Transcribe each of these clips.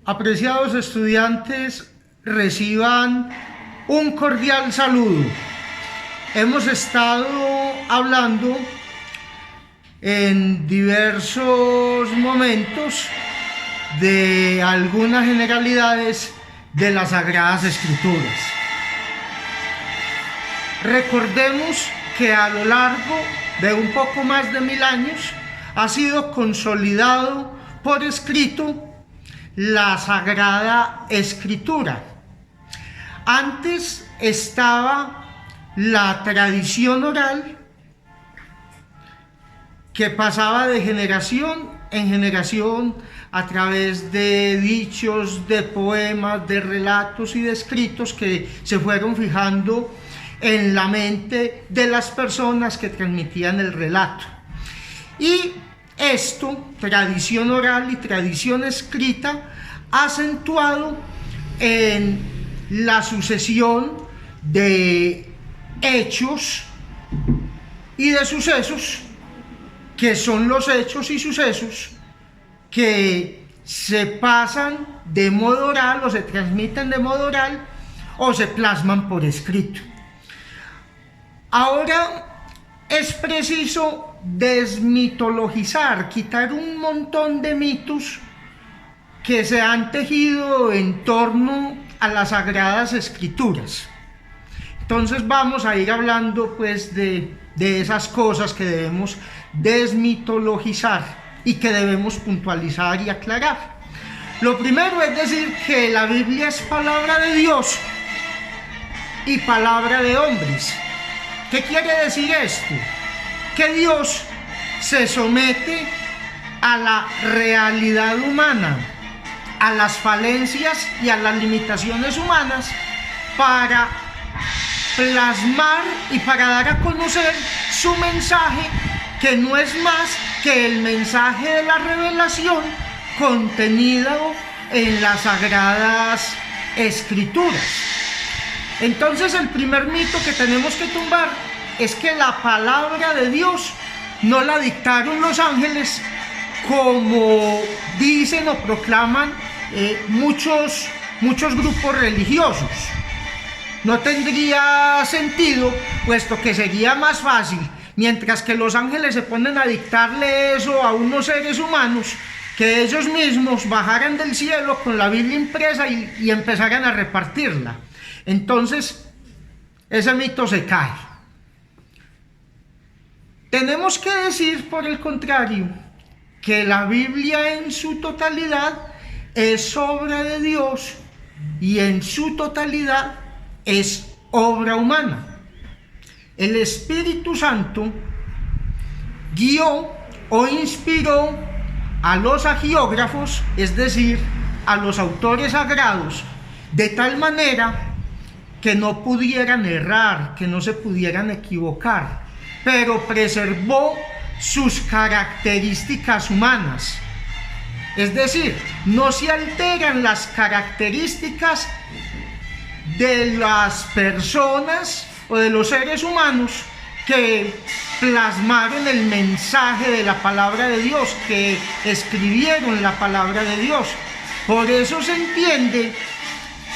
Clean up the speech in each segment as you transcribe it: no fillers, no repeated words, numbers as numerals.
Apreciados estudiantes, reciban un cordial saludo. Hemos estado hablando en diversos momentos de algunas generalidades de las Sagradas Escrituras. Recordemos que a lo largo de un poco más de 1000 años ha sido consolidado por escrito la Sagrada Escritura. Antes estaba la tradición oral que pasaba de generación en generación a través de dichos, de poemas, de relatos y de escritos que se fueron fijando en la mente de las personas que transmitían el relato. Y esto, tradición oral y tradición escrita, acentuado en la sucesión de hechos y de sucesos, que son los hechos y sucesos que se pasan de modo oral o se transmiten de modo oral o se plasman por escrito. Ahora es preciso desmitologizar, quitar un montón de mitos que se han tejido en torno a las Sagradas Escrituras. Entonces vamos a ir hablando pues de esas cosas que debemos desmitologizar y que debemos puntualizar y aclarar. Lo primero es decir que la Biblia es palabra de Dios y palabra de hombres. ¿Qué quiere decir esto? Que Dios se somete a la realidad humana, a las falencias y a las limitaciones humanas para plasmar y para dar a conocer su mensaje, que no es más que el mensaje de la revelación contenido en las Sagradas Escrituras. Entonces el primer mito que tenemos que tumbar es que la palabra de Dios no la dictaron los ángeles, como dicen o proclaman muchos grupos religiosos. No tendría sentido, puesto que sería más fácil, mientras que los ángeles se ponen a dictarle eso a unos seres humanos, que ellos mismos bajaran del cielo con la Biblia impresa y empezaran a repartirla. Entonces, ese mito se cae. Tenemos que decir, por el contrario, que la Biblia en su totalidad es obra de Dios y en su totalidad es obra humana. El Espíritu Santo guió o inspiró a los hagiógrafos, es decir, a los autores sagrados, de tal manera que no pudieran errar, que no se pudieran equivocar, pero preservó sus características humanas. Es decir, no se alteran las características de las personas o de los seres humanos que plasmaron el mensaje de la palabra de Dios, que escribieron la palabra de Dios. Por eso se entiende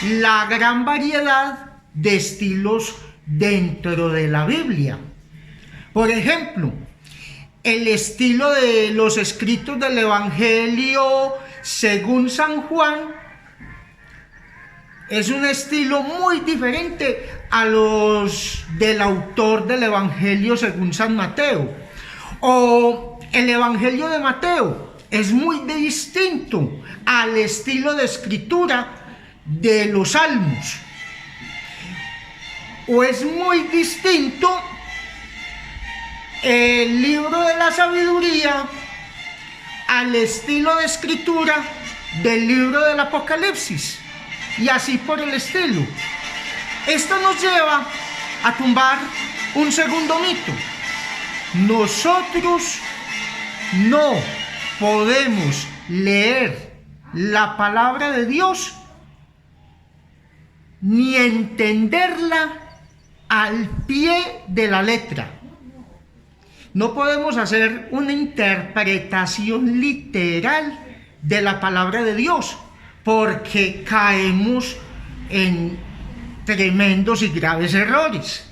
la gran variedad de estilos dentro de la Biblia. Por ejemplo, el estilo de los escritos del Evangelio según San Juan es un estilo muy diferente a los del autor del Evangelio según San Mateo. O el Evangelio de Mateo es muy distinto al estilo de escritura de los Salmos. O es muy distinto el libro de la sabiduría al estilo de escritura del libro del Apocalipsis, y así por el estilo. Esto nos lleva a tumbar un segundo mito. Nosotros no podemos leer la palabra de Dios ni entenderla al pie de la letra. No podemos hacer una interpretación literal de la palabra de Dios, porque caemos en tremendos y graves errores.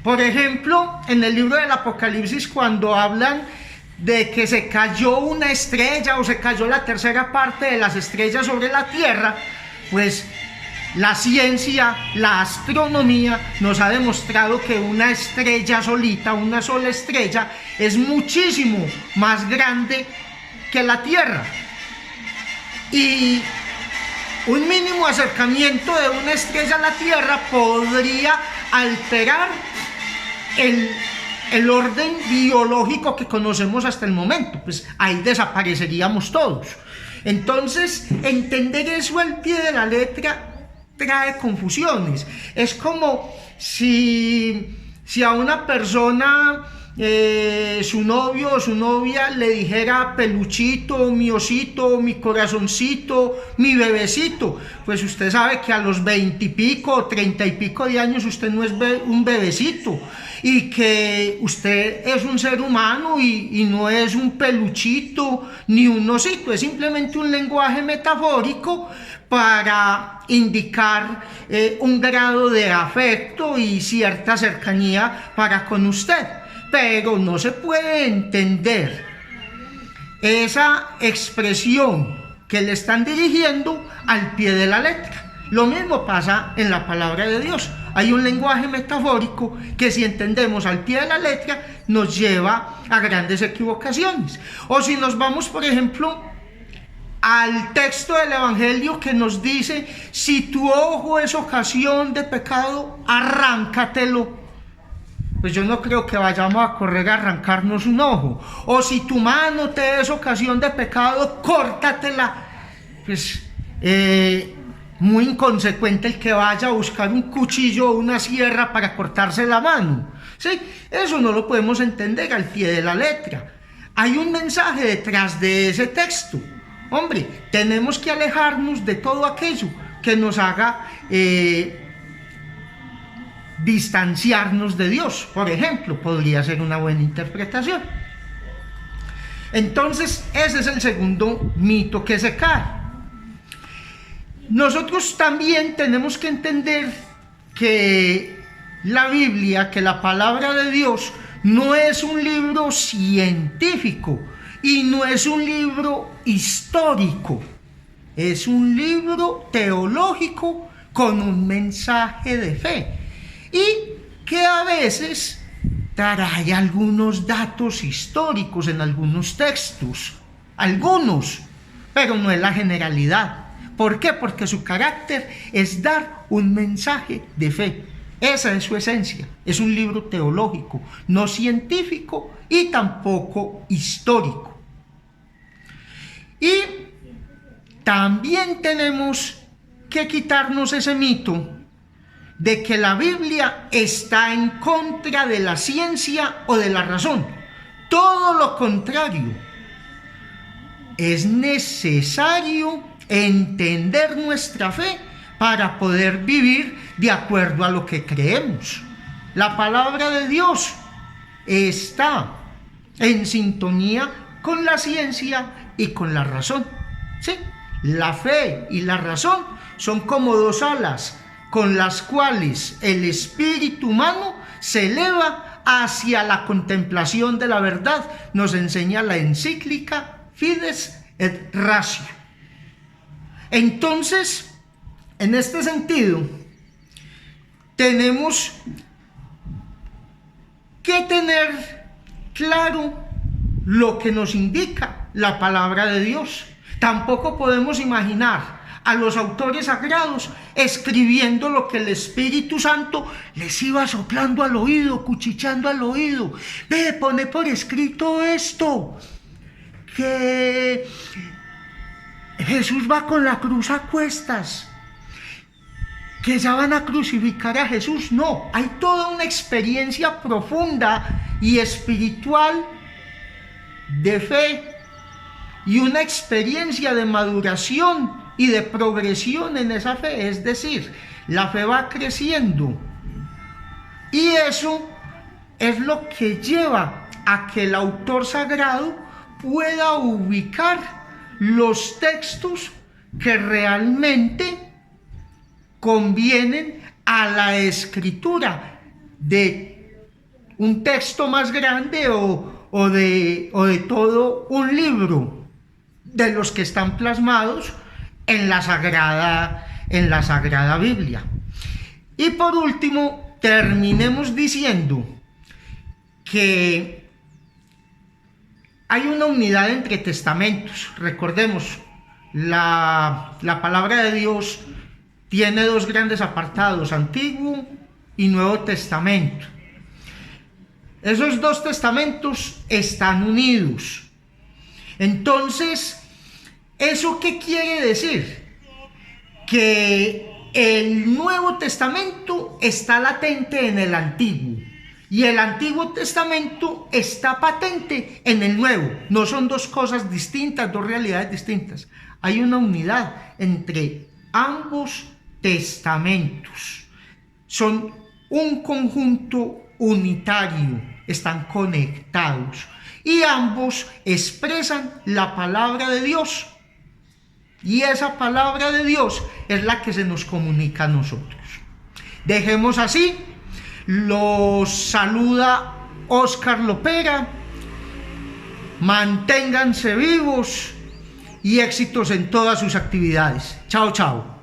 Por ejemplo, en el libro del Apocalipsis, cuando hablan de que se cayó una estrella o se cayó la tercera parte de las estrellas sobre la tierra, pues la ciencia, la astronomía nos ha demostrado que una estrella solita, una sola estrella, es muchísimo más grande que la Tierra. Y un mínimo acercamiento de una estrella a la Tierra podría alterar el orden biológico que conocemos hasta el momento. Pues ahí desapareceríamos todos. Entonces, entender eso al pie de la letra trae confusiones. Es como si a una persona su novio o su novia le dijera peluchito, mi osito, mi corazoncito, mi bebecito. Pues usted sabe que a los 20 y pico, 30 y pico de años usted no es un bebecito, y que usted es un ser humano y no es un peluchito ni un osito. Es simplemente un lenguaje metafórico para indicar un grado de afecto y cierta cercanía para con usted. Pero no se puede entender esa expresión que le están dirigiendo al pie de la letra. Lo mismo pasa en la palabra de Dios. Hay un lenguaje metafórico que, si entendemos al pie de la letra, nos lleva a grandes equivocaciones. O si nos vamos, por ejemplo, al texto del Evangelio que nos dice: si tu ojo es ocasión de pecado, arráncatelo. Pues yo no creo que vayamos a correr a arrancarnos un ojo. O si tu mano te es ocasión de pecado, córtatela. Pues muy inconsecuente el que vaya a buscar un cuchillo o una sierra para cortarse la mano. ¿Sí? Eso no lo podemos entender al pie de la letra. Hay un mensaje detrás de ese texto. Hombre, tenemos que alejarnos de todo aquello que nos haga distanciarnos de Dios. Por ejemplo, podría ser una buena interpretación. Entonces, ese es el segundo mito que se cae. Nosotros también tenemos que entender que la Biblia, que la palabra de Dios, no es un libro científico y no es un libro histórico. Es un libro teológico con un mensaje de fe, y que a veces trae algunos datos históricos en algunos textos, algunos, pero no es la generalidad. ¿Por qué? Porque su carácter es dar un mensaje de fe. Esa es su esencia. Es un libro teológico, no científico y tampoco histórico. Y también tenemos que quitarnos ese mito de que la Biblia está en contra de la ciencia o de la razón. Todo lo contrario. Es necesario entender nuestra fe para poder vivir de acuerdo a lo que creemos. La palabra de Dios está en sintonía con la ciencia y con la razón. ¿Sí? La fe y la razón son como dos alas con las cuales el espíritu humano se eleva hacia la contemplación de la verdad, nos enseña la encíclica Fides et Ratio. Entonces, en este sentido, tenemos que tener claro lo que nos indica la palabra de Dios. Tampoco podemos imaginar a los autores sagrados escribiendo lo que el Espíritu Santo les iba soplando al oído, cuchicheando al oído. Ve, pone por escrito esto, que Jesús va con la cruz a cuestas, que ya van a crucificar a Jesús. No, hay toda una experiencia profunda y espiritual de fe y una experiencia de maduración y de progresión en esa fe. Es decir, la fe va creciendo, y eso es lo que lleva a que el autor sagrado pueda ubicar los textos que realmente convienen a la escritura de un texto más grande o de todo un libro de los que están plasmados en la Sagrada Biblia. Y por último, terminemos diciendo que hay una unidad entre testamentos. Recordemos, la palabra de Dios tiene dos grandes apartados, Antiguo y Nuevo Testamento. Esos dos testamentos están unidos. Entonces, ¿eso qué quiere decir? Que el Nuevo Testamento está latente en el Antiguo y el Antiguo Testamento está patente en el Nuevo. No son dos cosas distintas, dos realidades distintas. Hay una unidad entre ambos testamentos. Son un conjunto unitario, están conectados y ambos expresan la palabra de Dios. Y esa palabra de Dios es la que se nos comunica a nosotros. Dejemos así. Los saluda Óscar Lopera. Manténganse vivos y éxitos en todas sus actividades. Chao, chao.